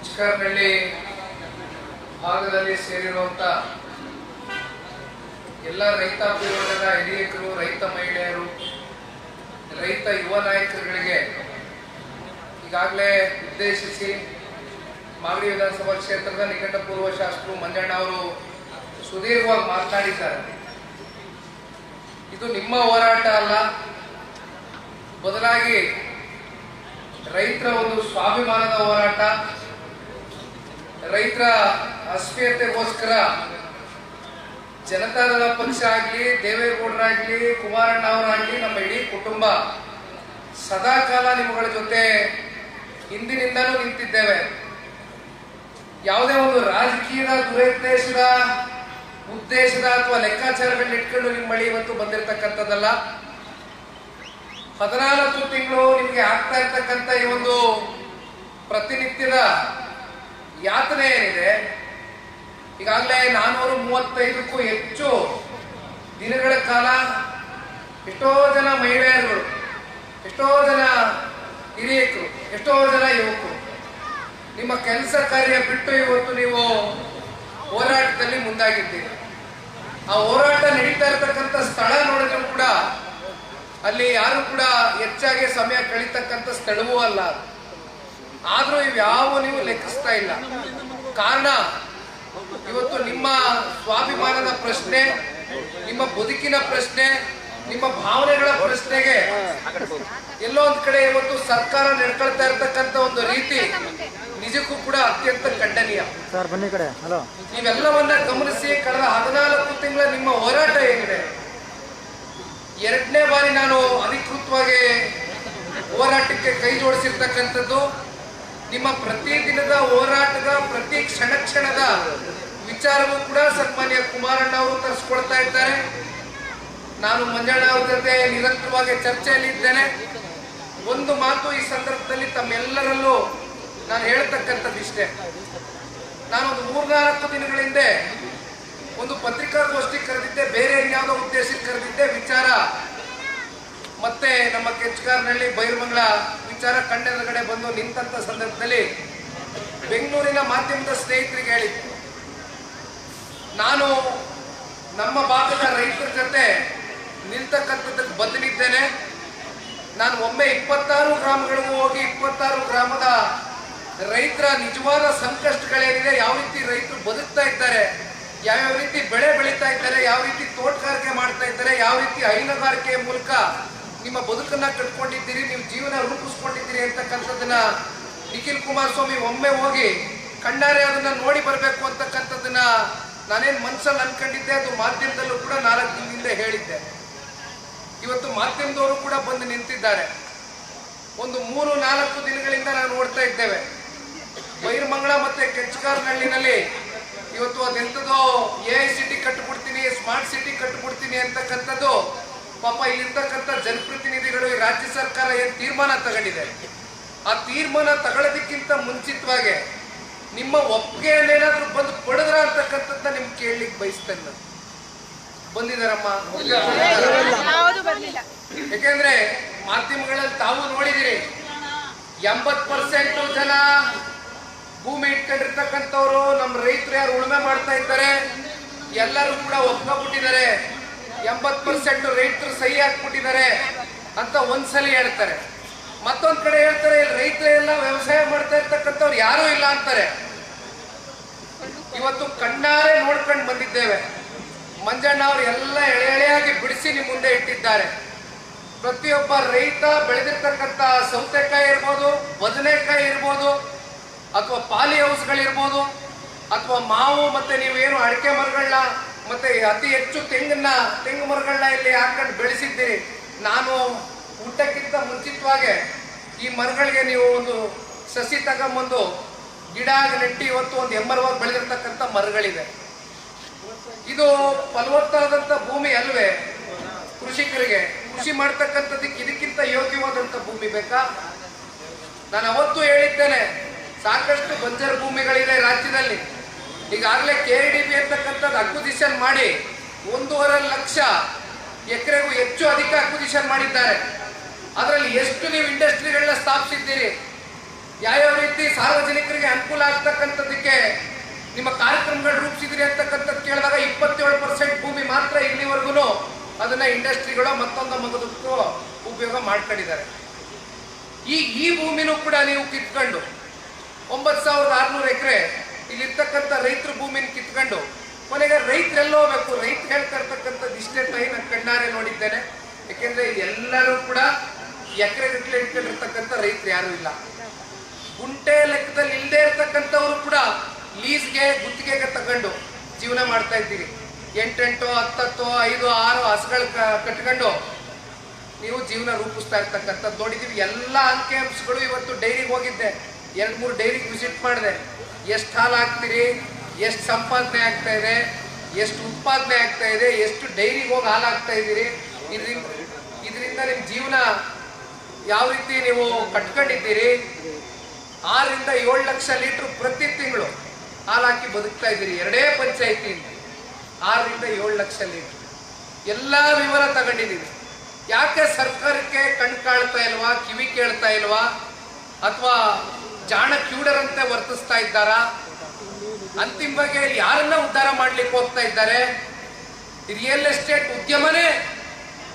ಚಿಕ್ಕನಹಳ್ಳಿ ಭಾಗದಲ್ಲಿ ಸೇರಿರುವಂಥ ಎಲ್ಲ ರೈತಾಪಿ ವರ್ಗದ ಹಿರಿಯಕರು, ರೈತ ಮಹಿಳೆಯರು, ರೈತ ಯುವ ನಾಯಕರುಗಳಿಗೆ ಈಗಾಗಲೇ ಉದ್ದೇಶಿಸಿ ಮಾಗಡಿ ವಿಧಾನಸಭಾ ಕ್ಷೇತ್ರದ ನಿಕಟ ಪೂರ್ವ ಶಾಸಕರು ಮಂಜಣ್ಣ ಅವರು ಸುದೀರ್ಘವಾಗಿ ಮಾತನಾಡಿದ್ದಾರೆ. ಇದು ನಿಮ್ಮ ಹೋರಾಟ ಅಲ್ಲ, ಬದಲಾಗಿ ರೈತರ ಒಂದು ಸ್ವಾಭಿಮಾನದ ಹೋರಾಟ, ರೈತರ ಅಸ್ಮಿತೆಗೋಸ್ಕರ ಜನತಾದಳ ಪಕ್ಷ ಆಗಲಿ, ದೇವೇಗೌಡರಾಗ್ಲಿ, ಕುಮಾರಣ್ಣ ಅವರಾಗ್ಲಿ, ನಮ್ಮ ಇಡೀ ಕುಟುಂಬ ಸದಾ ಕಾಲ ನಿಮ್ಮಗಳ ಜೊತೆ ಹಿಂದಿನಿಂದಲೂ ನಿಂತಿದ್ದೇವೆ. ಯಾವುದೇ ಒಂದು ರಾಜಕೀಯದ ದುರುದ್ದೇಶದ ಉದ್ದೇಶದ ಅಥವಾ ಲೆಕ್ಕಾಚಾರಗಳನ್ನ ಇಟ್ಕೊಂಡು ನಿಮ್ಮ ಬಳಿ ಇವತ್ತು ಬಂದಿರತಕ್ಕಂಥದ್ದಲ್ಲ. 14 ತಿಂಗಳು ನಿಮಗೆ ಆಗ್ತಾ ಇರ್ತಕ್ಕಂಥ ಈ ಒಂದು ಪ್ರತಿನಿತ್ಯದ ಯಾತನೆ ಏನಿದೆ, ಈಗಾಗಲೇ 435ಕ್ಕೂ ಹೆಚ್ಚು ದಿನಗಳ ಕಾಲ ಎಷ್ಟೋ ಜನ ಮಹಿಳೆಯರುಗಳು, ಎಷ್ಟೋ ಜನ ಹಿರಿಯಕರು, ಎಷ್ಟೋ ಜನ ಯುವಕರು ನಿಮ್ಮ ಕೆಲಸ ಕಾರ್ಯ ಬಿಟ್ಟು ಇವತ್ತು ನೀವು ಹೋರಾಟದಲ್ಲಿ ಮುಂದಾಗಿದ್ದೀರಿ. ಆ ಹೋರಾಟ ನಡೀತಾ ಇರತಕ್ಕಂಥ ಸ್ಥಳ ನೋಡಿದ್ರು ಕೂಡ ಅಲ್ಲಿ ಯಾರು ಕೂಡ ಹೆಚ್ಚಾಗಿ ಸಮಯ ಕಳೀತಕ್ಕಂಥ ಸ್ಥಳವೂ ಅಲ್ಲ. ಆದ್ರೂ ಇವ್ಯಾವ ನೀವು ಲೆಕ್ಕಿಸ್ತಾ ಇಲ್ಲ. ಕಾರಣ ಇವತ್ತು ನಿಮ್ಮ ಸ್ವಾಭಿಮಾನದ ಪ್ರಶ್ನೆ, ನಿಮ್ಮ ಬದುಕಿನ ಪ್ರಶ್ನೆ, ನಿಮ್ಮ ಭಾವನೆಗಳ ಪ್ರಶ್ನೆಗೆ ಎಲ್ಲೋ ಒಂದ್ ಕಡೆ ಇವತ್ತು ಸರ್ಕಾರ ನಡ್ಕೊಳ್ತಾ ಇರತಕ್ಕಂತ ಒಂದು ರೀತಿ ನಿಜಕ್ಕೂ ಕೂಡ ಅತ್ಯಂತ ಖಂಡನೀಯ. ನೀವೆಲ್ಲವನ್ನ ಗಮನಿಸಿ ಕಳೆದ 14 ತಿಂಗಳ ನಿಮ್ಮ ಹೋರಾಟ ಏನಿದೆ, 2ನೇ ಬಾರಿ ನಾನು ಅಧಿಕೃತವಾಗಿ ಹೋರಾಟಕ್ಕೆ ಕೈ ಜೋಡಿಸಿರ್ತಕ್ಕಂಥದ್ದು. ನಿಮ್ಮ ಪ್ರತಿದಿನದ ಹೋರಾಟದ ಪ್ರತಿ ಕ್ಷಣದ ವಿಚಾರವೂ ಕೂಡ ಸನ್ಮಾನ್ಯ ಕುಮಾರಣ್ಣ ಅವರು ತರಿಸ್ಕೊಳ್ತಾ ಇದ್ದಾರೆ. ನಾನು ಮಂಜಣ್ಣ ಅವ್ರ ಜೊತೆ ನಿರಂತರವಾಗಿ ಚರ್ಚೆಯಲ್ಲಿ ಇದ್ದೇನೆ. ಒಂದು ಮಾತು ಈ ಸಂದರ್ಭದಲ್ಲಿ ತಮ್ಮೆಲ್ಲರಲ್ಲೂ ನಾನು ಹೇಳ್ತಕ್ಕಂಥದ್ದು ಇಷ್ಟೇ. ನಾನೊಂದು 3-4 ದಿನಗಳ ಹಿಂದೆ ಒಂದು ಪತ್ರಿಕಾಗೋಷ್ಠಿ ಕರೆದಿದ್ದೆ, ಬೇರೆ ಯಾವುದೋ ಉದ್ದೇಶಕ್ಕೆ ಕರೆದಿದ್ದೆ. ವಿಚಾರ ಮತ್ತೆ ನಮ್ಮ ಕೆಂಚಗಾರನಹಳ್ಳಿ ಬೈರಮಂಗಲ ವಿಚಾರ ಕಣ್ಣೆದುರುಗಡೆ ಬಂದು ನಿಂತ ಸಂದರ್ಭದಲ್ಲಿ ಬೆಂಗಳೂರಿನ ಮಾಧ್ಯಮದ ಸ್ನೇಹಿತರಿಗೆ ಹೇಳಿದ್ದೆ, ನಾನು ನಮ್ಮ ಭಾಗದ ರೈತರ ಜೊತೆ ನಿಲ್ತಕ್ಕಂಥದ್ದಕ್ಕೆ ಬದಲಿದ್ದೇನೆ. ನಾನು ಒಮ್ಮೆ 26 ಗ್ರಾಮಗಳಿಗೂ ಹೋಗಿ 26 ಗ್ರಾಮದ ರೈತರ ನಿಜವಾದ ಸಂಕಷ್ಟಗಳೇನಿದೆ, ಯಾವ ರೀತಿ ರೈತರು ಬದುಕ್ತಾ ಇದ್ದಾರೆ, ಯಾವ್ಯಾವ ರೀತಿ ಬೆಳೆ ಬೆಳೀತಾ ಇದ್ದಾರೆ, ಯಾವ ರೀತಿ ತೋಟಗಾರಿಕೆ ಮಾಡ್ತಾ ಇದ್ದಾರೆ, ಯಾವ ರೀತಿ ಹೈನುಗಾರಿಕೆ ಮೂಲಕ ನಿಮ್ಮ ಬದುಕನ್ನ ಕಟ್ಕೊಂಡಿದ್ದೀರಿ, ನೀವು ಜೀವನ ರೂಪಿಸ್ಕೊಂಡಿದ್ದೀರಿ ಅಂತಕ್ಕಂಥದ್ದನ್ನ ನಿಖಿಲ್ ಕುಮಾರಸ್ವಾಮಿ ಒಮ್ಮೆ ಹೋಗಿ ಕಣ್ಣಾರೆ ಅದನ್ನ ನೋಡಿ ಬರಬೇಕು ಅಂತಕ್ಕಂಥದ್ದನ್ನ ನಾನೇನು ಮನಸ್ಸಲ್ಲಿ ಅನ್ಕೊಂಡಿದ್ದೆ. ಅದು ಮಾಧ್ಯಮದಲ್ಲೂ ಕೂಡ 4 ದಿನದಿಂದ ಹೇಳಿದ್ದೆ. ಇವತ್ತು ಮಾಧ್ಯಮದವರು ಕೂಡ ಬಂದು ನಿಂತಿದ್ದಾರೆ. ಒಂದು 3-4 ದಿನಗಳಿಂದ ನಾವು ನೋಡ್ತಾ ಇದ್ದೇವೆ, ಬೈರಮಂಗಲ ಮತ್ತೆ ಕೆಂಚಗಾರನಹಳ್ಳಿನಲ್ಲಿ ಇವತ್ತು ಅದೆಂಥದೋ AICT ಕಟ್ಟಿಬಿಡ್ತೀನಿ, ಸ್ಮಾರ್ಟ್ ಸಿಟಿ ಕಟ್ಟಿಬಿಡ್ತೀನಿ ಅಂತಕ್ಕಂಥದ್ದು. ಪಾಪ ಇಲ್ಲಿರ್ತಕ್ಕಂಥ ಜನಪ್ರತಿನಿಧಿಗಳು, ಈ ರಾಜ್ಯ ಸರ್ಕಾರ ಏನು ತೀರ್ಮಾನ ತಗೊಂಡಿದೆ, ಆ ತೀರ್ಮಾನ ತಗೊಳ್ಳೋದಕ್ಕಿಂತ ಮುಂಚಿತವಾಗಿ ನಿಮ್ಮ ಒಪ್ಪಿಗೆಯನ್ನೇನಾದ್ರೂ ಬಂದು ಪಡೆದ್ರ ಅಂತಕ್ಕಂಥದ್ದನ್ನ ನಿಮ್ಗೆ ಕೇಳಲಿಕ್ಕೆ ಬಯಸ್ತೇನೆ. ಬಂದಿದ್ದಾರಮ್ಮ? ಯಾಕೆಂದ್ರೆ ಮಾಧ್ಯಮಗಳಲ್ಲಿ ತಾವು ನೋಡಿದಿರಿ, 80% ಜನ ಭೂಮಿ ಇಟ್ಕೊಂಡಿರ್ತಕ್ಕಂಥವ್ರು ನಮ್ಮ ರೈತರು ಯಾರು ಉಳುಮೆ ಮಾಡ್ತಾ ಇದ್ದಾರೆ ಎಲ್ಲರೂ ಕೂಡ ಒಪ್ಕೊಂಡ್ಬಿಟ್ಟಿದ್ದಾರೆ. 80% ರೈತರು ಸಹಿ ಹಾಕ್ಬಿಟ್ಟಿದ್ದಾರೆ ಅಂತ ಒಂದ್ಸಲಿ ಹೇಳ್ತಾರೆ. ಮತ್ತೊಂದ್ ಕಡೆ ಹೇಳ್ತಾರೆ ರೈತರೆಲ್ಲ ವ್ಯವಸಾಯ ಮಾಡ್ತಾ ಇರ್ತಕ್ಕಂಥವ್ರು ಯಾರೂ ಇಲ್ಲ ಅಂತಾರೆ. ಇವತ್ತು ಕಣ್ಣಾರೆ ನೋಡ್ಕೊಂಡು ಬಂದಿದ್ದೇವೆ. ಮಂಜಣ್ಣ ಅವರು ಎಲ್ಲ ಎಳೆಯಾಗಿ ಬಿಡಿಸಿ ನಿಮ್ಮ ಮುಂದೆ ಇಟ್ಟಿದ್ದಾರೆ. ಪ್ರತಿಯೊಬ್ಬ ರೈತ ಬೆಳೆದಿರ್ತಕ್ಕಂಥ ಸೌತೆಕಾಯಿ ಇರ್ಬೋದು, ಬದನೆಕಾಯಿ ಇರ್ಬೋದು, ಅಥವಾ ಪಾಲಿ ಹೌಸ್ಗಳಿರ್ಬೋದು, ಅಥವಾ ಮಾವು ಮತ್ತೆ ನೀವೇನು ಅಡಿಕೆ ಮರಗಳನ್ನ ಮತ್ತೆ ಅತಿ ಹೆಚ್ಚು ತೆಂಗು ಮರಗಳನ್ನ ಇಲ್ಲಿ ಹಾಕೊಂಡು ಬೆಳೆಸಿದ್ದೀರಿ. ನಾನು ಊಟಕ್ಕಿಂತ ಮುಂಚಿತವಾಗಿ ಈ ಮರಗಳಿಗೆ ನೀವು ಒಂದು ಸಸಿ ತಗೊಂಬಂದು ಗಿಡ ನೆಟ್ಟಿ ಇವತ್ತು ಒಂದು ಎಮ್ಮರವಾಗಿ ಬೆಳೆದಿರ್ತಕ್ಕಂಥ ಮರಗಳಿದೆ. ಇದು ಫಲವತ್ತಾದಂಥ ಭೂಮಿ ಅಲ್ವೇ ಕೃಷಿಕರಿಗೆ? ಕೃಷಿ ಮಾಡ್ತಕ್ಕಂಥದ್ದಕ್ಕೆ ಇದಕ್ಕಿಂತ ಯೋಗ್ಯವಾದಂಥ ಭೂಮಿ ಬೇಕಾ? ನಾನು ಅವತ್ತು ಹೇಳಿದ್ದೇನೆ, ಸಾಕಷ್ಟು ಬಂಜರು ಭೂಮಿಗಳಿದೆ ರಾಜ್ಯದಲ್ಲಿ. ಈಗಾಗಲೇ KIDB ಅಂತಕ್ಕಂಥದ್ದು ಅಕ್ವಿಸಿಷನ್ ಮಾಡಿ 1.5 ಲಕ್ಷ ಎಕರೆಗೂ ಹೆಚ್ಚು ಅಧಿಕ ಅಕ್ವಿಸಿಷನ್ ಮಾಡಿದ್ದಾರೆ. ಅದರಲ್ಲಿ ಎಷ್ಟು ನೀವು ಇಂಡಸ್ಟ್ರಿಗಳನ್ನ ಸ್ಥಾಪಿಸಿದ್ದೀರಿ, ಯಾವ್ಯಾವ ರೀತಿ ಸಾರ್ವಜನಿಕರಿಗೆ ಅನುಕೂಲ ನಿಮ್ಮ ಕಾರ್ಯಕ್ರಮಗಳು ರೂಪಿಸಿದ್ರಿ ಅಂತಕ್ಕಂಥದ್ದು ಕೇಳಿದಾಗ 27% ಭೂಮಿ ಮಾತ್ರ ಇಲ್ಲಿವರೆಗೂ ಅದನ್ನ ಇಂಡಸ್ಟ್ರಿಗಳು ಮತ್ತೊಂದು ಮಗದಕ್ಕೂ ಉಪಯೋಗ ಮಾಡ್ಕೊಂಡಿದ್ದಾರೆ. ಈ ಭೂಮಿನೂ ಕೂಡ ನೀವು ಕಿತ್ಕೊಂಡು 9600 ಎಕರೆ ಇಲ್ಲಿರ್ತಕ್ಕಂಥ ರೈತರ ಭೂಮಿನ ಕಿತ್ಕೊಂಡು ಕೊನೆಗೆ ರೈತರೆಲ್ಲ ಹೋಗ್ಬೇಕು. ರೈತ ಹೇಳ್ತಾ ಇರ್ತಕ್ಕಂಥದ್ದು ಇಷ್ಟೇ ತಾಯಿ ನಾನು ಕಣ್ಣಾರೆ ನೋಡಿದ್ದೇನೆ. ಯಾಕೆಂದ್ರೆ ಎಲ್ಲರೂ ಕೂಡ ಎಕರೆ ಗಟ್ಟಲೆ ಇಟ್ಕೊಂಡಿರ್ತಕ್ಕಂಥ ರೈತರು ಯಾರು ಇಲ್ಲ. ಗುಂಟೆ ಲೆಕ್ಕದಲ್ಲಿ ಇಲ್ಲದೆ ಇರ್ತಕ್ಕಂಥವ್ರು ಕೂಡ ಲೀಸ್ಗೆ ಗುತ್ತಿಗೆಗೆ ತಗೊಂಡು ಜೀವನ ಮಾಡ್ತಾ ಇದ್ದೀರಿ. 8, 10, 5, 6 ಹಸುಗಳು ಕಟ್ಕೊಂಡು ನೀವು ಜೀವನ ರೂಪಿಸ್ತಾ ಇರ್ತಕ್ಕಂಥದ್ದು ನೋಡಿದ್ದೀವಿ. ಎಲ್ಲ ಅಂಕಿ ಅಂಶಗಳು ಇವತ್ತು ಡೈರಿಗೆ ಹೋಗಿದ್ದೆ, 2-3 ಡೈರಿಗೆ ವಿಸಿಟ್ ಮಾಡಿದೆ. ಎಷ್ಟು ಹಾಲು ಹಾಕ್ತೀರಿ, ಎಷ್ಟು ಸಂಪಾದನೆ ಆಗ್ತಾ ಇದೆ, ಎಷ್ಟು ಉತ್ಪಾದನೆ ಆಗ್ತಾ ಇದೆ, ಎಷ್ಟು ಡೈರಿಗೆ ಹೋಗಿ ಹಾಲು ಹಾಕ್ತಾ ಇದ್ದೀರಿ, ಇದರಿಂದ ನಿಮ್ಮ ಜೀವನ ಯಾವ ರೀತಿ ನೀವು ಕಟ್ಕೊಂಡಿದ್ದೀರಿ. 6ರಿಂದ 7 ಲಕ್ಷ ಲೀಟರ್ ಪ್ರತಿ ತಿಂಗಳು ಹಾಲು ಹಾಕಿ ಬದುಕ್ತಾ ಇದ್ದೀರಿ. 2 ಪಂಚಾಯಿತಿಯಿಂದ 6ರಿಂದ 7 ಲಕ್ಷ ಲೀಟರ್ ಎಲ್ಲ ವಿವರ ತಗೊಂಡಿದ್ದೀವಿ. ಯಾಕೆ ಸರ್ಕಾರಕ್ಕೆ ಕಣ್ ಕಾಳ್ತಾ ಇಲ್ವಾ, ಕಿವಿ ಕೇಳ್ತಾ ಇಲ್ವಾ, ಅಥವಾ ಜಾಣ ಕ್ಯೂಡರಂತೆ ವರ್ತಿಸ್ತಾ ಇದ್ದಾರಾ? ಅಂತಿಮವಾಗಿ ಯಾರನ್ನ ಉದ್ಧಾರ ಮಾಡ್ಲಿಕ್ಕೆ ಹೋಗ್ತಾ ಇದ್ದಾರೆ? ರಿಯಲ್ ಎಸ್ಟೇಟ್ ಉದ್ಯಮನೇ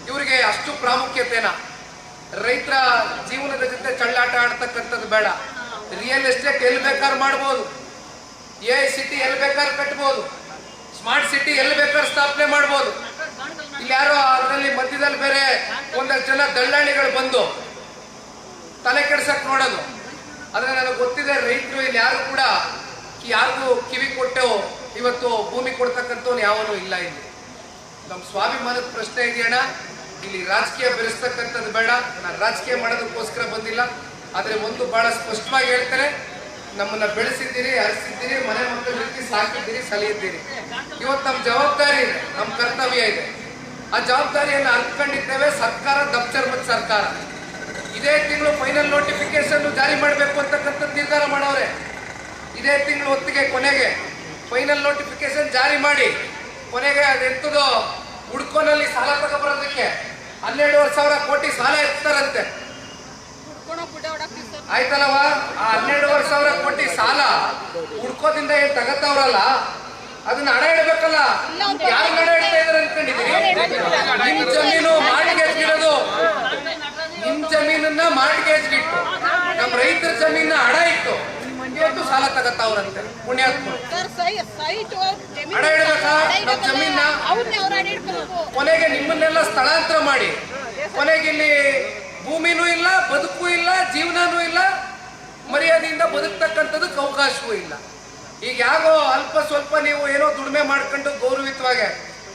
ಇವರಿಗೆ ಅಷ್ಟು ಪ್ರಾಮುಖ್ಯತೆನಾ? ರೈತರ ಜೀವನದ ಜೊತೆ ಚಳ್ಳಾಟ ಆಡ್ತಕ್ಕಂಥದ್ದು ಬೇಡ. ರಿಯಲ್ ಎಸ್ಟೇಟ್ ಎಲ್ಲಿ ಬೇಕಾದ್ರೂ ಮಾಡ್ಬೋದು, AI ಸಿಟಿ ಎಲ್ಲಿ ಬೇಕಾದ್ರೂ ಕಟ್ಬೋದು, ಸ್ಮಾರ್ಟ್ ಸಿಟಿ ಎಲ್ಲಿ ಬೇಕಾದ್ರೂ ಸ್ಥಾಪನೆ ಮಾಡ್ಬೋದು. ಇಲ್ಲಿ ಯಾರೋ ಅದರಲ್ಲಿ ಮಧ್ಯದಲ್ಲಿ ಬೇರೆ ಒಂದಷ್ಟು ಜನ ದಳ್ಳಾಳಿಗಳು ಬಂದು ತಲೆ ಕೆಡ್ಸಕ್ ನೋಡೋದು. ಆದ್ರೆ ನನಗೆ ಗೊತ್ತಿದೆ, ರೈತರು ಇಲ್ಲಿ ಯಾರು ಕೂಡ ಯಾರಿಗೂ ಕಿವಿ ಕೊಟ್ಟು ಇವತ್ತು ಭೂಮಿ ಕೊಡ್ತಕ್ಕಂಥವ್ನು ಯಾವನು ಇಲ್ಲ. ಇಲ್ಲಿ ನಮ್ಮ ಸ್ವಾಭಿಮಾನದ ಪ್ರಶ್ನೆ ಇದೆಯಣ್ಣ. ಇಲ್ಲಿ ರಾಜಕೀಯ ಬೆರೆಸ್ತಕ್ಕಂಥದ್ದು ಬೇಡ. ನಾನು ರಾಜಕೀಯ ಮಾಡೋದಕ್ಕೋಸ್ಕರ ಬಂದಿಲ್ಲ. ಆದ್ರೆ ಒಂದು ಬಹಳ ಸ್ಪಷ್ಟವಾಗಿ ಹೇಳ್ತೇನೆ, ನಮ್ಮನ್ನ ಬೆಳೆಸಿದ್ದೀರಿ, ಹರಿಸಿದ್ದೀರಿ, ಮನೆ ಮಕ್ಕಳ ರೀತಿ ಸಾಕಿದ್ದೀರಿ, ಸಲಿಯಿದ್ದೀರಿ. ಇವತ್ತು ನಮ್ಮ ಜವಾಬ್ದಾರಿ ಇದೆ, ನಮ್ಮ ಕರ್ತವ್ಯ ಇದೆ. ಆ ಜವಾಬ್ದಾರಿಯನ್ನು ಅರ್ತ್ಕೊಂಡಿದ್ದೇವೆ. ಸರ್ಕಾರ ದಪ್ಚರ್ಮದ ಸರ್ಕಾರ. ಇದೇ ತಿಂಗಳು ಫೈನಲ್ ನೋಟಿಫಿಕೇಶನ್ ಜಾರಿ ಮಾಡಬೇಕು ಅಂತಕ್ಕಂಥದ್ದು ನಿರ್ಧಾರ ಮಾಡವ್ರೆ. ಇದೇ ತಿಂಗಳು ಹೊತ್ತಿಗೆ ಕೊನೆಗೆ ಫೈನಲ್ ನೋಟಿಫಿಕೇಶನ್ ಜಾರಿ ಮಾಡಿ ಕೊನೆಗೆ ಅದೆಂತದೋ ಹುಡ್ಕೋನಲ್ಲಿ ಸಾಲ ತಗೊಬರೋದಕ್ಕೆ 12,500 ಕೋಟಿ ಸಾಲ ಎತ್ತಾರಂತೆ. ಆಯ್ತಲ್ಲವಾ? ಆ 12,500 ಕೋಟಿ ಸಾಲ ಹುಡ್ಕೋದಿಂದ ಏನ್ ತಗತ್ತವ್ರಲ್ಲ, ಅದನ್ನ ಹಣ ಇಡ್ಬೇಕಲ್ಲ. ಯಾರು ಹಣ ಇಡ್ತಾ ಇದಾರೆ ಅನ್ಕೊಂಡಿದ್ದೀರಿ? ನಿಮ್ ಜಮೀನು ಮಾರ್ಟ್ಗೇಜ್ಗಿರೋದು, ನಿಮ್ ಜಮೀನನ್ನ ಮಾರ್ಟ್ಗೇಜ್ಗಿಟ್ಟು ನಮ್ಮ ರೈತರ ಜಮೀನ ಹಣ ಇಟ್ಟು ಇವತ್ತು ಸಾಲ ತಗತ್ತವ್ರಂತೆ. ಪುಣ್ಯಾತ್ಮ ಹಣ ಇಡ್ಬೇಕಾ ನಮ್ಮ ಜಮೀನ? ಕೊನೆಗೆ ನಿಮ್ಮನ್ನೆಲ್ಲ ಸ್ಥಳಾಂತರ ಮಾಡಿ ಕೊನೆಗೆ ಇಲ್ಲಿ ಭೂಮಿನೂ ಇಲ್ಲ, ಬದುಕು ಇಲ್ಲ, ಜೀವನನೂ ಇಲ್ಲ, ಮರ್ಯಾದೆಯಿಂದ ಬದುಕ್ತಕ್ಕಂಥದಕ್ಕೆ ಅವಕಾಶವೂ ಇಲ್ಲ. ಈಗ ಯಾಗೋ ಅಲ್ಪ ಸ್ವಲ್ಪ ನೀವು ಏನೋ ದುಡಿಮೆ ಮಾಡ್ಕೊಂಡು ಗೌರವಿತವಾಗಿ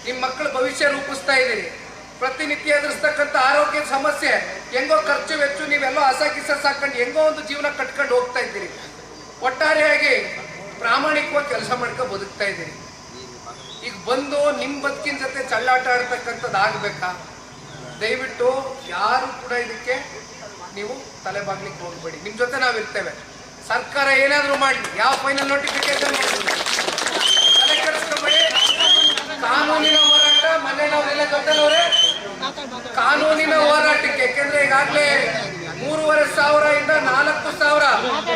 ನಿಮ್ಮ ಮಕ್ಕಳ ಭವಿಷ್ಯ ರೂಪಿಸ್ತಾ ಇದ್ದೀರಿ. ಪ್ರತಿನಿತ್ಯ ಎದುರಿಸ್ತಕ್ಕಂಥ ಆರೋಗ್ಯದ ಸಮಸ್ಯೆ, ಹೆಂಗೋ ಖರ್ಚು ವೆಚ್ಚು ನೀವೆಲ್ಲೋ ಹಸ ಸಾಕೊಂಡು ಹೆಂಗೋ ಒಂದು ಜೀವನ ಕಟ್ಕೊಂಡು ಹೋಗ್ತಾ ಇದ್ದೀರಿ. ಒಟ್ಟಾರೆಯಾಗಿ ಪ್ರಾಮಾಣಿಕವಾಗಿ ಕೆಲಸ ಮಾಡ್ಕೊಂಡು ಬದುಕ್ತಾ ಇದ್ದೀರಿ. ಈಗ ಬಂದು ನಿಮ್ಮ ಬದುಕಿನ ಜೊತೆ ಚಳ್ಳಾಟ ಆಡ್ತಕ್ಕಂಥದ್ದು ಆಗ್ಬೇಕಾ? ದಯವಿಟ್ಟು ಯಾರು ಕೂಡ ಇದಕ್ಕೆ ನೀವು ತಲೆ ಬಾಗ್ಲಿಕ್ಕೆ ಹೋಗ್ಬೇಡಿ. ನಿಮ್ಮ ಜೊತೆ ನಾವಿರ್ತೇವೆ. ಸರ್ಕಾರ ಏನಾದರೂ ಮಾಡಲಿ, ಯಾವ ಫೈನಲ್ ನೋಟಿಫಿಕೇಶನ್ ತಲೆ ಕೆಡಿಸ್ಕೊಬೇಡಿ. ಕಾನೂನಿನ ಹೋರಾಟ ಮೊನ್ನೆ ನಾವೆಲ್ಲ ಜೊತೆಲವ್ರೆ ಕಾನೂನಿನ ಹೋರಾಟಕ್ಕೆ. ಯಾಕೆಂದ್ರೆ ಈಗಾಗಲೇ 3,500 ಇಂದ 4,000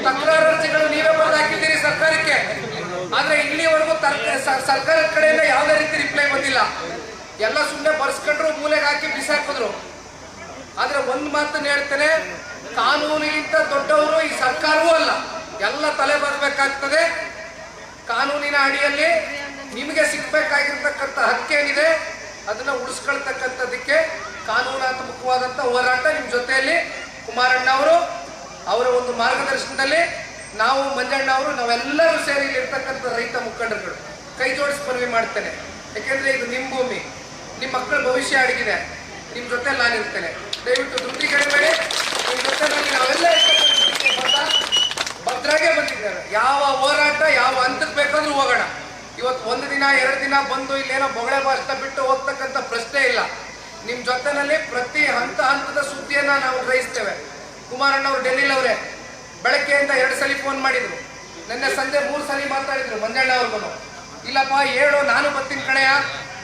ತಕರಾರು ಅರ್ಜಿಗಳು ನೀವೇ ಬರೆದು ಹಾಕಿದ್ದೀರಿ ಸರ್ಕಾರಕ್ಕೆ. ಆದ್ರೆ ಇಲ್ಲಿವರೆಗೂ ಸರ್ಕಾರದ ಕಡೆಯಿಂದ ಯಾವುದೇ ರೀತಿ ರಿಪ್ಲೈ ಬಂದಿಲ್ಲ. ಎಲ್ಲ ಸುಮ್ಮನೆ ಬರ್ಸ್ಕೊಂಡ್ರು, ಮೂಲೆಗೆ ಹಾಕಿ ಬಿಸಾಕಿದ್ರು. ಆದ್ರೆ ಒಂದ್ ಮಾತನ್ನ ಹೇಳ್ತೇನೆ, ಕಾನೂನಿಗಿಂತ ದೊಡ್ಡವರು ಈ ಸರ್ಕಾರವೂ ಅಲ್ಲ. ಎಲ್ಲ ತಲೆ ಬರಬೇಕಾಗ್ತದೆ. ಕಾನೂನಿನ ಅಡಿಯಲ್ಲಿ ನಿಮಗೆ ಸಿಗ್ಬೇಕಾಗಿರ್ತಕ್ಕಂಥ ಹಕ್ಕೇನಿದೆ ಅದನ್ನ ಉಳಿಸ್ಕೊಳ್ತಕ್ಕಂಥದ್ದಕ್ಕೆ ಕಾನೂನಾತ್ಮಕವಾದಂಥ ಹೋರಾಟ ನಿಮ್ಮ ಜೊತೆಯಲ್ಲಿ ಕುಮಾರಣ್ಣ ಅವರು, ಅವರ ಒಂದು ಮಾರ್ಗದರ್ಶನದಲ್ಲಿ ನಾವು, ಮಂಜಣ್ಣ ಅವರು, ನಾವೆಲ್ಲರೂ ಸೇರಿ ಇಲ್ಲಿರ್ತಕ್ಕಂಥ ರೈತ ಮುಖಂಡರುಗಳು ಕೈ ಜೋಡಿಸಿ ಮನವಿ ಮಾಡ್ತೇನೆ. ಯಾಕೆಂದ್ರೆ ಇದು ನಿಮ್ಮ ಭೂಮಿ, ನಿಮ್ಮ ಮಕ್ಕಳ ಭವಿಷ್ಯ ಅಡಗಿದೆ. ನಿಮ್ಮ ಜೊತೆಲಿ ನಾನಿರ್ತೇನೆ. ದಯವಿಟ್ಟು ಧೃತಿಗೆಡಬೇಡಿ. ನಿಮ್ಮ ಜೊತೆನಲ್ಲಿ ನಾವೆಲ್ಲ ಭದ್ರಾಗೆ ಬಂದಿದ್ದೇವೆ. ಯಾವ ಹೋರಾಟ ಯಾವ ಹಂತಕ್ಕೆ ಬೇಕಾದ್ರೂ ಹೋಗೋಣ. ಇವತ್ತು 1 ದಿನ 2 ದಿನ ಬಂದು ಇಲ್ಲೇನೋ ಬೊಗಳೆ ಭಾಷಣ ಬಿಟ್ಟು ಹೋಗ್ತಕ್ಕಂಥ ಪ್ರಶ್ನೆ ಇಲ್ಲ. ನಿಮ್ಮ ಜೊತೆನಲ್ಲಿ ಪ್ರತಿ ಹಂತದ ಸುದ್ದಿಯನ್ನ ನಾವು ಗ್ರಹಿಸ್ತೇವೆ. ಕುಮಾರಣ್ಣ ಅವರು ಡೆಲ್ಲಿಲವ್ರೆ ಬೆಳಗ್ಗೆಯಿಂದ 2 ಸಲ ಫೋನ್ ಮಾಡಿದ್ರು. ನಿನ್ನೆ ಸಂಜೆ 3 ಸಲ ಮಾತಾಡಿದ್ರು ಮಂಜಣ್ಣ ಅವ್ರಿಗೂ. ಇಲ್ಲಪ್ಪ ಹೇಳು, ನಾನು ಬರ್ತೀನಿ ಕಣೆಯ,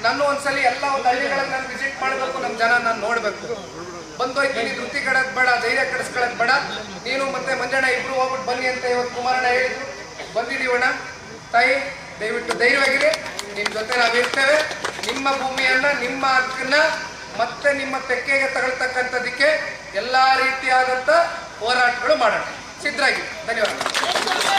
ನಾನು ಒಂದ್ಸಲಿ ಎಲ್ಲ ಒಂದು ಹಳ್ಳಿಗಳನ್ನ ನಾನು ವಿಸಿಟ್ ಮಾಡಬೇಕು, ನಮ್ಮ ಜನ ನಾನು ನೋಡ್ಬೇಕು. ಬಂದೋಯ್ತೀನಿ, ಧೃತಿ ಕೆಡೋದ್ ಬೇಡ, ಧೈರ್ಯ ಕೆಡಿಸ್ಕೊಳ್ಳೋದು ಬೇಡ. ನೀನು ಮತ್ತೆ ಮಂಜಣ್ಣ ಇಬ್ರು ಹೋಗ್ಬಿಟ್ಟು ಬನ್ನಿ ಅಂತ ಇವತ್ತು ಕುಮಾರಣ್ಣ ಹೇಳಿದ್ರು. ಬಂದಿದೀವಣ್ಣ. ತಾಯಿ ದಯವಿಟ್ಟು ಧೈರ್ಯವಾಗಿರಿ, ನಿಮ್ಮ ಜೊತೆ ನಾವಿರ್ತೇವೆ. ನಿಮ್ಮ ಭೂಮಿಯನ್ನ, ನಿಮ್ಮ ಹಕ್ಕನ್ನ ಮತ್ತೆ ನಿಮ್ಮ ತೆಕ್ಕೆಗೆ ತಗೊಳ್ತಕ್ಕಂಥದಕ್ಕೆ ಎಲ್ಲ ರೀತಿಯಾದಂಥ ಹೋರಾಟಗಳು ಮಾಡೋಣ. ಸಿದ್ಧರಾಗಿ. ಧನ್ಯವಾದ.